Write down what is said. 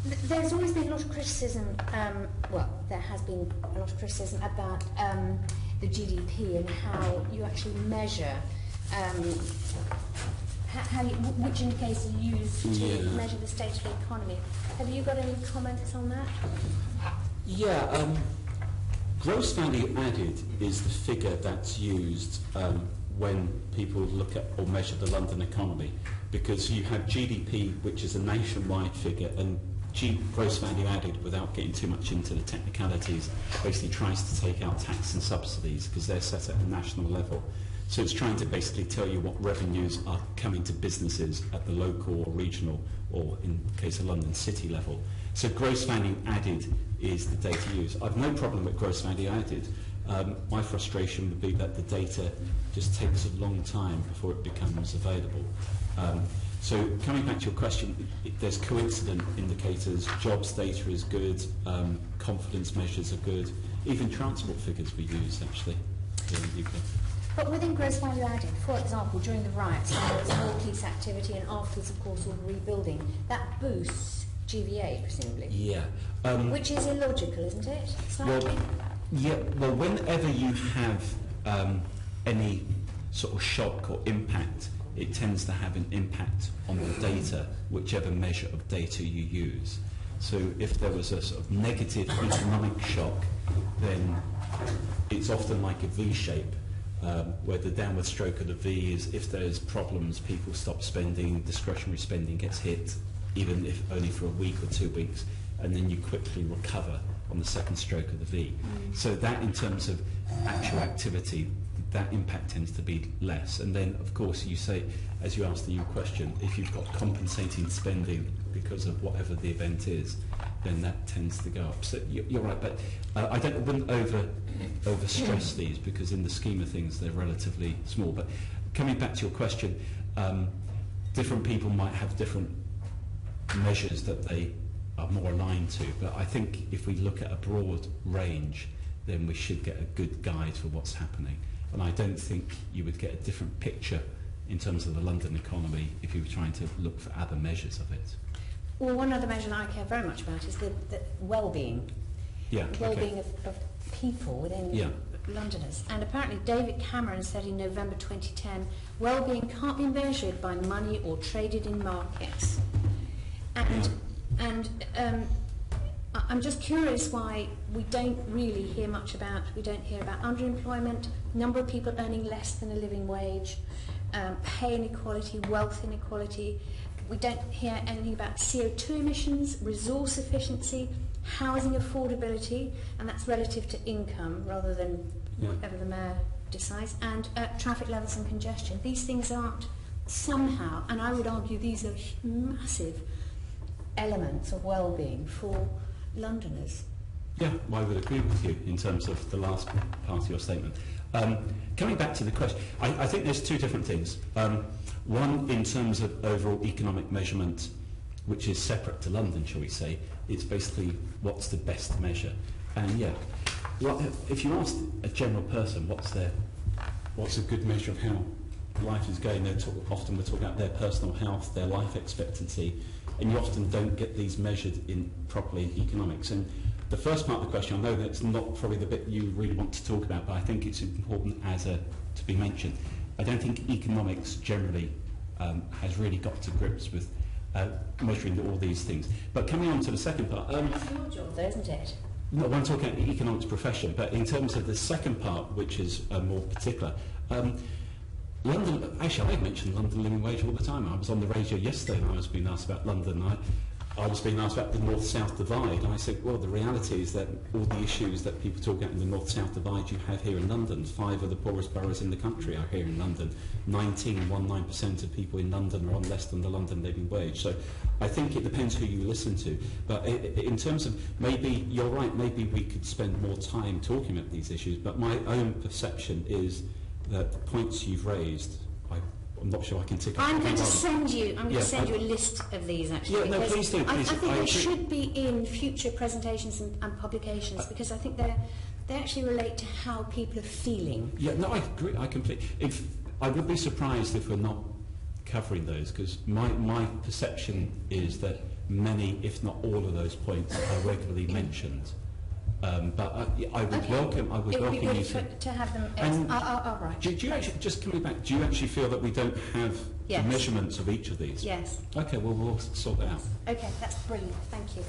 There's always been a lot of criticism, there has been a lot of criticism about the GDP and how you actually measure, which indicators are used to measure the state of the economy. Have you got any comments on that? Yeah, gross value added is the figure that's used when people look at or measure the London economy, because you have GDP, which is a nationwide figure, and gross value added, without getting too much into the technicalities, basically tries to take out tax and subsidies because they're set at a national level. So it's trying to basically tell you what revenues are coming to businesses at the local or regional, or in the case of London, city level. So gross value added is the data used. I've no problem with gross value added. My frustration would be that the data just takes a long time before it becomes available. So coming back to your question, there's coincident indicators, jobs data is good, confidence measures are good, even transport figures we use actually here in the UK. But within gross value added, for example, during the riots, there was more police activity, and afterwards, of course, all the rebuilding. That boosts GVA, presumably. Yeah. Which is illogical, isn't it? Well, whenever you have any sort of shock or impact, it tends to have an impact on the data, whichever measure of data you use. So if there was a sort of negative economic shock, then it's often like a V shape, where the downward stroke of the V is if there's problems, people stop spending, discretionary spending gets hit, even if only for a week or 2 weeks, and then you quickly recover on the second stroke of the V. So that, in terms of actual activity, that impact tends to be less. And then, of course, you say, as you asked the new question, if you've got compensating spending because of whatever the event is, then that tends to go up. So you're right, but I wouldn't over stress these, because in the scheme of things they're relatively small. But coming back to your question, different people might have different measures that they are more aligned to, but I think if we look at a broad range, then we should get a good guide for what's happening. And I don't think you would get a different picture in terms of the London economy if you were trying to look for other measures of it. Well, one other measure I care very much about is the well-being. Yeah, well-being of people within Londoners. And apparently David Cameron said in November 2010, well-being can't be measured by money or traded in markets. And I'm just curious why we don't hear about underemployment, number of people earning less than a living wage, pay inequality, wealth inequality. We don't hear anything about CO2 emissions, resource efficiency, housing affordability, and that's relative to income rather than whatever the mayor decides, and traffic levels and congestion. These things aren't somehow, and I would argue these are massive elements of well-being for Londoners. Yeah, well, I would agree with you in terms of the last part of your statement. Coming back to the question, I think there's two different things. One, in terms of overall economic measurement, which is separate to London, shall we say, it's basically what's the best measure. And if you ask a general person what's a good measure of how life is going, often we're talking about their personal health, their life expectancy, and you often don't get these measured properly in economics. And the first part of the question, I know that's not probably the bit you really want to talk about, but I think it's important to be mentioned. I don't think economics generally has really got to grips with measuring all these things. But coming on to the second part... That's your job, though, isn't it? No, I'm talking about the economics profession, but in terms of the second part, which is more particular, London, actually I mention London living wage all the time. I was on the radio yesterday and I was being asked about London. I was being asked about the north-south divide, and I said, well, the reality is that all the issues that people talk about in the north-south divide you have here in London. 5 of the poorest boroughs in the country are here in London. 19% of people in London are on less than the London living wage. So I think it depends who you listen to. But in terms of, maybe you're right, maybe we could spend more time talking about these issues, but my own perception is that the points you've raised, I'm not sure I can tick off. I'm going to send you a list of these, actually. Yeah, no, please do. Please. I think they should be in future presentations and publications, because I think they actually relate to how people are feeling. Yeah, no, I agree. I completely. I would be surprised if we're not covering those, because my perception is that many, if not all of those points are regularly mentioned. But I would welcome. I would it would welcome be you good to have them. Right. Do you actually, just coming back? Do you actually feel that we don't have Yes. the measurements of each of these? Yes. Okay. Well, we'll sort that out. Okay, that's brilliant. Thank you.